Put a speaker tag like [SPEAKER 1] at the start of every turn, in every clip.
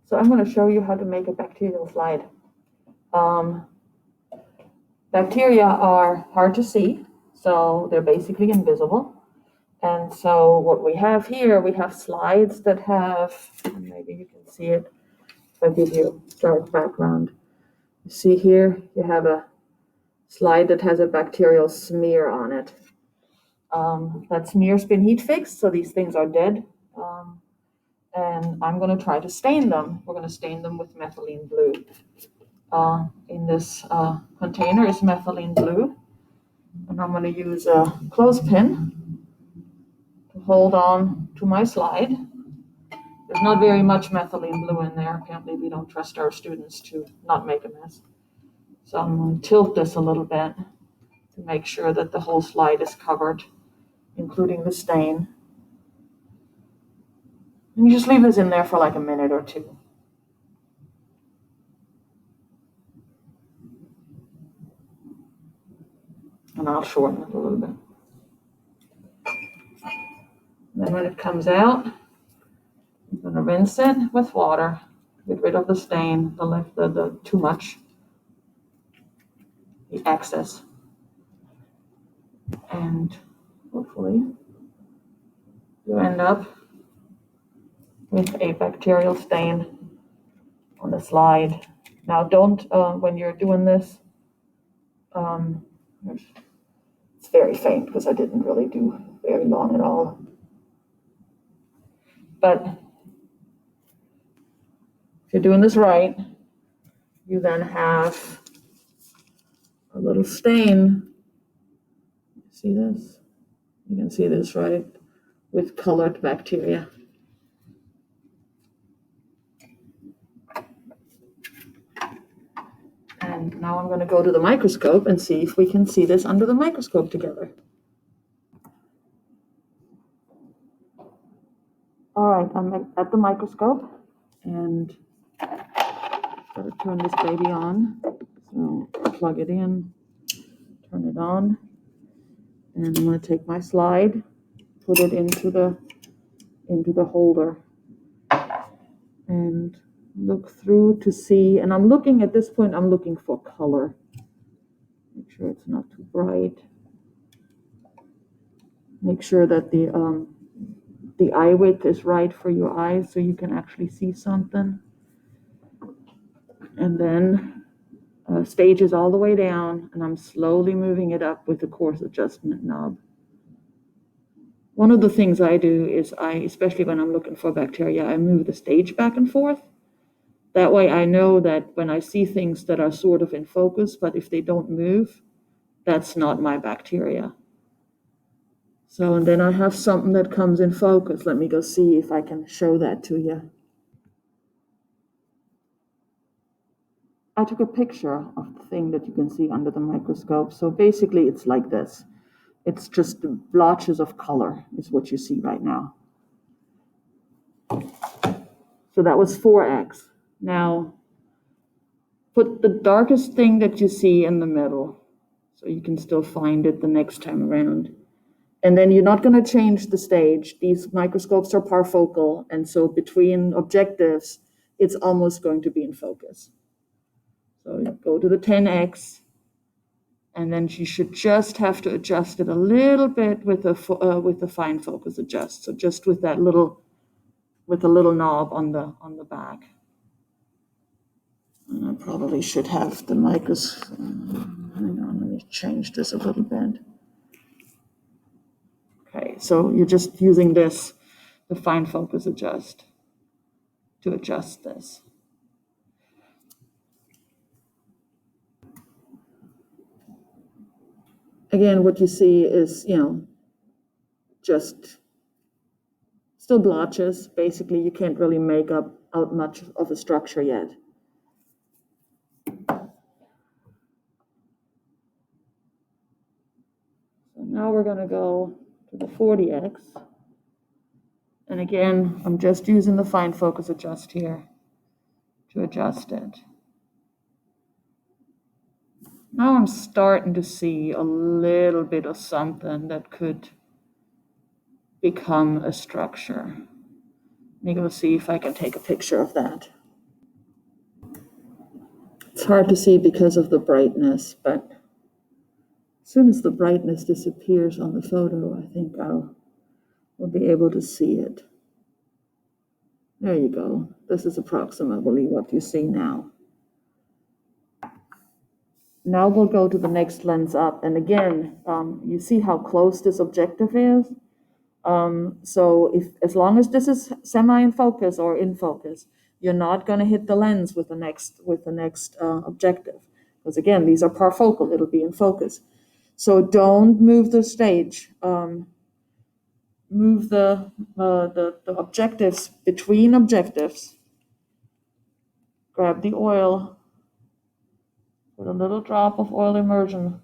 [SPEAKER 1] So I'm going to show you how to make a bacterial slide. Bacteria are hard to see, so they're basically invisible. And so what we have here, we have slides that have, maybe you can see it if I give you a dark background. You see here, you have a slide that has a bacterial smear on it. That smear's been heat fixed, so these things are dead. And I'm going to try to stain them. We're going to stain them with methylene blue. In this container is methylene blue. And I'm going to use a clothespin to hold on to my slide. There's not very much methylene blue in there. Apparently we don't trust our students to not make a mess. So I'm going to tilt this a little bit to make sure that the whole slide is covered, including the stain. And you just leave this in there for like a minute or two. And I'll shorten it a little bit. Then when it comes out, I'm going to rinse it with water, get rid of the stain, the too much, the excess. And hopefully you end up with a bacterial stain on the slide. Now don't, when you're doing this, it's very faint because I didn't really do very long at all. But if you're doing this right, you then have a little stain. See this? You can see this, right? With colored bacteria. And now I'm going to go to the microscope and see if we can see this under the microscope together. All right, I'm at the microscope and got to turn this baby on. So plug it in, turn it on, and I'm going to take my slide, put it into the holder, and look through to see. And I'm looking at this point. I'm looking for color. Make sure it's not too bright. Make sure that the eye width is right for your eyes so you can actually see something. And then stage is all the way down, and I'm slowly moving it up with the coarse adjustment knob. One of the things I do is especially when I'm looking for bacteria, I move the stage back and forth. That way I know that when I see things that are sort of in focus, but if they don't move, that's not my bacteria. So, and then I have something that comes in focus. Let me go see if I can show that to you. I took a picture of the thing that you can see under the microscope. So basically it's like this. It's just blotches of color is what you see right now. So that was 4x. Now, put the darkest thing that you see in the middle so you can still find it the next time around. And then you're not going to change the stage. These microscopes are parfocal, and so between objectives, it's almost going to be in focus. So you go to the 10x, and then you should just have to adjust it a little bit with the fine focus adjust. So just with that little knob on the back. And I probably should have the microscope. Hang on, let me change this a little bit. Okay, so you're just using this, the fine focus adjust, to adjust this. Again, what you see is, just still blotches. Basically, you can't really make out much of a structure yet. So now we're going to go to the 40x. And again, I'm just using the fine focus adjust here to adjust it. Now I'm starting to see a little bit of something that could become a structure. Let me go see if I can take a picture of that. hard to see because of the brightness, but as soon as the brightness disappears on the photo, I think we'll be able to see it. There you go. This is approximately what you see now. Now we'll go to the next lens up. And again, you see how close this objective is? So as long as this is semi in focus or in focus, you're not going to hit the lens with the next objective. Because again, these are parfocal, it'll be in focus. So don't move the stage. Move the objectives between objectives. Grab the oil, put a little drop of oil immersion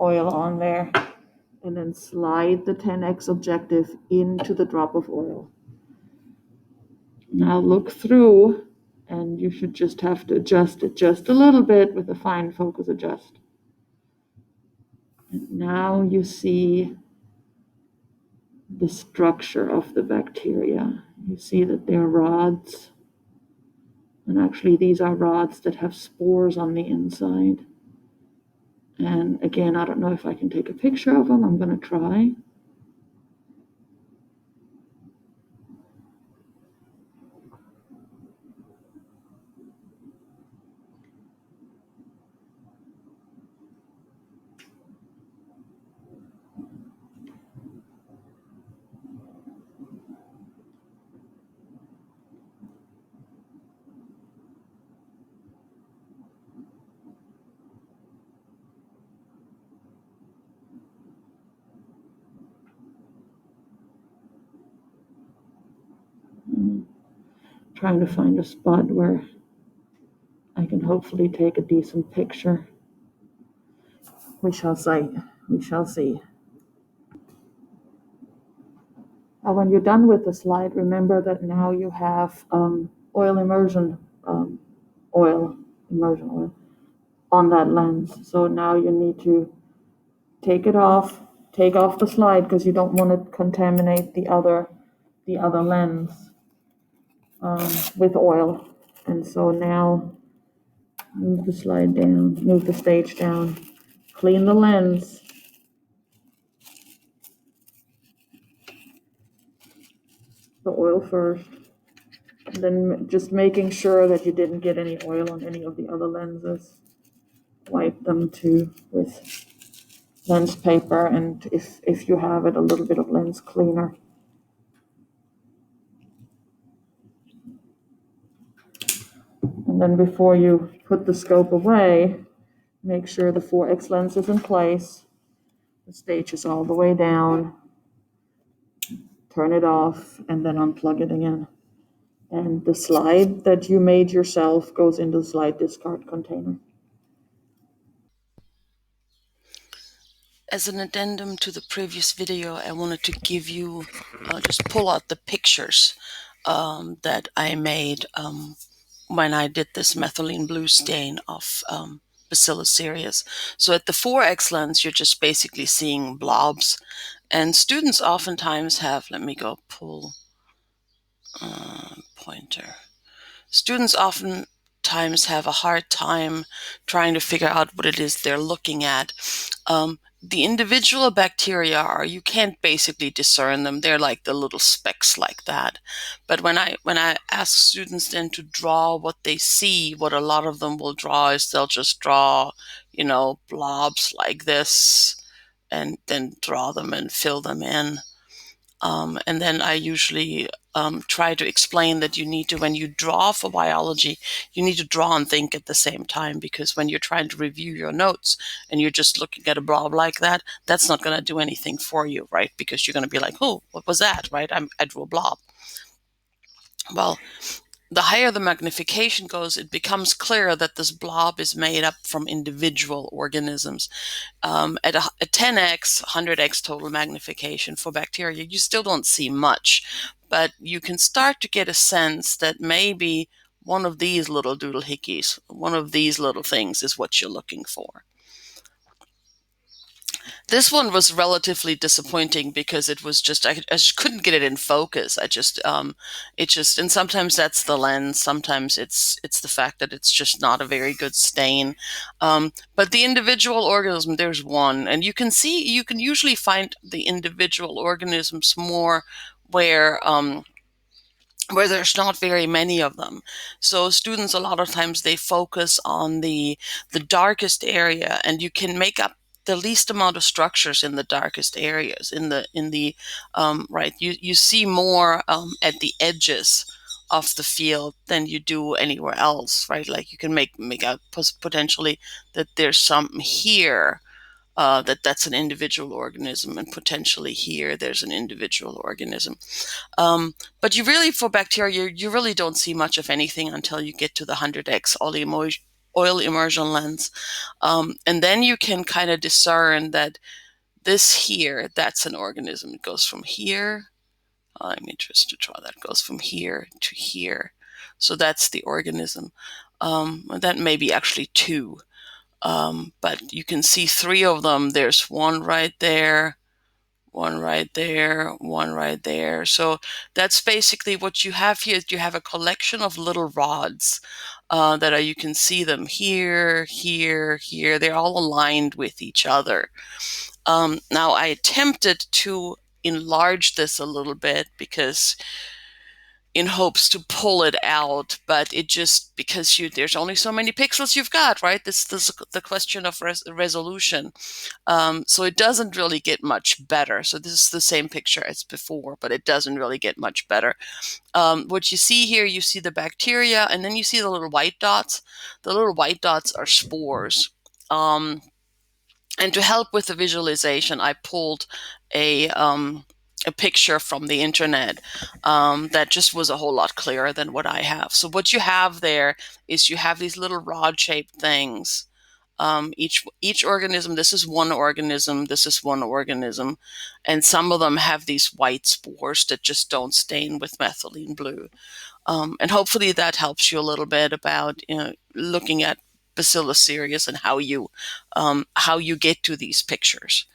[SPEAKER 1] oil on there, and then slide the 10x objective into the drop of oil. Now look through, and you should just have to adjust it just a little bit with a fine focus adjust. And now you see the structure of the bacteria. You see that they're rods. And actually, these are rods that have spores on the inside. And again, I don't know if I can take a picture of them. I'm going to try. Trying to find a spot where I can hopefully take a decent picture. We shall see. We shall see. When you're done with the slide, remember that now you have oil immersion oil on that lens. So now you need to take off the slide because you don't want to contaminate the other lens with oil. And so now move the slide down, move the stage down, clean the lens. The oil first, and then just making sure that you didn't get any oil on any of the other lenses. Wipe them too with lens paper, and if you have it, a little bit of lens cleaner. And then before you put the scope away, make sure the 4X lens is in place, the stage is all the way down, turn it off, and then unplug it again. And the slide that you made yourself goes into the slide discard container.
[SPEAKER 2] As an addendum to the previous video, I wanted to give you, just pull out the pictures that I made when I did this methylene blue stain of Bacillus cereus. So at the 4X lens, you're just basically seeing blobs. And students oftentimes have, let me go pull pointer. Students oftentimes have a hard time trying to figure out what it is they're looking at. The individual bacteria you can't basically discern them. They're like the little specks like that. But when I ask students then to draw what they see, what a lot of them will draw is they'll just draw, blobs like this and then draw them and fill them in. And then I usually try to explain that you need to, when you draw for biology, you need to draw and think at the same time, because when you're trying to review your notes and you're just looking at a blob like that, that's not going to do anything for you, right? Because you're going to be like, oh, what was that, right? I drew a blob. Well, the higher the magnification goes, it becomes clear that this blob is made up from individual organisms. At a 10x, 100x total magnification for bacteria, you still don't see much, but you can start to get a sense that maybe one of these little doodlehickeys, one of these little things is what you're looking for. This one was relatively disappointing because it was just I just couldn't get it in focus. It just and sometimes that's the lens, sometimes it's the fact that it's just not a very good stain. But the individual organism, there's one, and you can usually find the individual organisms more where where there's not very many of them. So students a lot of times they focus on the darkest area, and you can make up the least amount of structures in the darkest areas. Right, you see more at the edges of the field than you do anywhere else, right? Like you can make out potentially that there's something here, that's an individual organism, and potentially here there's an individual organism. But you really, for bacteria, you really don't see much of anything until you get to the 100x oil immersion lens. And then you can kind of discern that this here, that's an organism. It goes from here. Let me just to draw that. Goes from here to here. So that's the organism. That may be actually two. But you can see three of them. There's one right there, one right there, one right there. So that's basically what you have here. You have a collection of little rods that are, you can see them here, here, here. They're all aligned with each other. Now I attempted to enlarge this a little bit because in hopes to pull it out, but it just because there's only so many pixels you've got, right? This is the question of resolution. So it doesn't really get much better. So this is the same picture as before, but it doesn't really get much better. What you see here, you see the bacteria, and then you see the little white dots. The little white dots are spores. And to help with the visualization, I pulled a picture from the internet that just was a whole lot clearer than what I have. So what you have there is you have these little rod-shaped things. Each organism, this is one organism, this is one organism, and some of them have these white spores that just don't stain with methylene blue. And hopefully that helps you a little bit about looking at Bacillus cereus and how you get to these pictures.